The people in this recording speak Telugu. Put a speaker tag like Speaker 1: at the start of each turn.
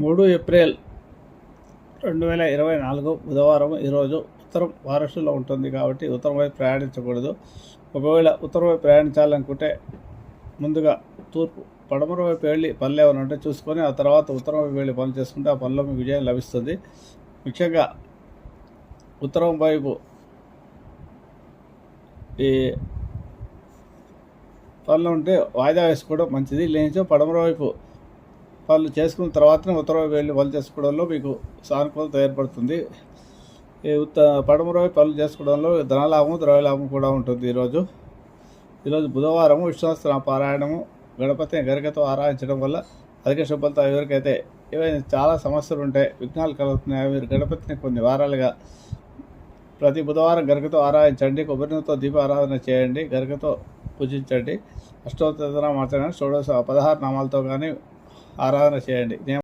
Speaker 1: 3 ఏప్రిల్ 2024 బుధవారం. ఈరోజు ఉత్తరం వారసులో ఉంటుంది కాబట్టి ఉత్తరం వైపు ప్రయాణించకూడదు. ఒకవేళ ఉత్తరం వైపు ప్రయాణించాలనుకుంటే ముందుగా తూర్పు పడమర వైపు వెళ్ళి పనులు ఏమైనా ఉంటే చూసుకొని ఆ తర్వాత ఉత్తరం వైపు వెళ్ళి పనులు చేసుకుంటే ఆ పనిలో మీకు విజయం లభిస్తుంది. ముఖ్యంగా ఉత్తరం వైపు ఈ పనులు ఉంటే వాయిదా వేసుకోవడం మంచిది. లేనిచో పడమర వైపు పనులు చేసుకున్న తర్వాతనే ఉత్తర వైపు వెళ్ళి పనులు చేసుకోవడంలో మీకు సానుకూలత ఏర్పడుతుంది. ఈ పడమర వైపు పనులు చేసుకోవడంలో ధనలాభం ద్రవ్యలాభం కూడా ఉంటుంది. ఈరోజు బుధవారం. విశ్వాస పారాయణము, గణపతిని గరికతో ఆరాధించడం వల్ల అధిక శుభ్రత. ఎవరికైతే ఏవైనా చాలా సమస్యలు ఉంటాయి, విఘ్నాలు కలుగుతున్నాయి, మీరు గణపతిని కొన్ని వారాలుగా ప్రతి బుధవారం గరికతో ఆరాధించండి. కొబ్బరితో దీప ఆరాధన చేయండి, గరికతో పూజించండి. అష్టోత్తర మార్చండి, 16 నామాలతో కానీ ఆరాధన చేయండి.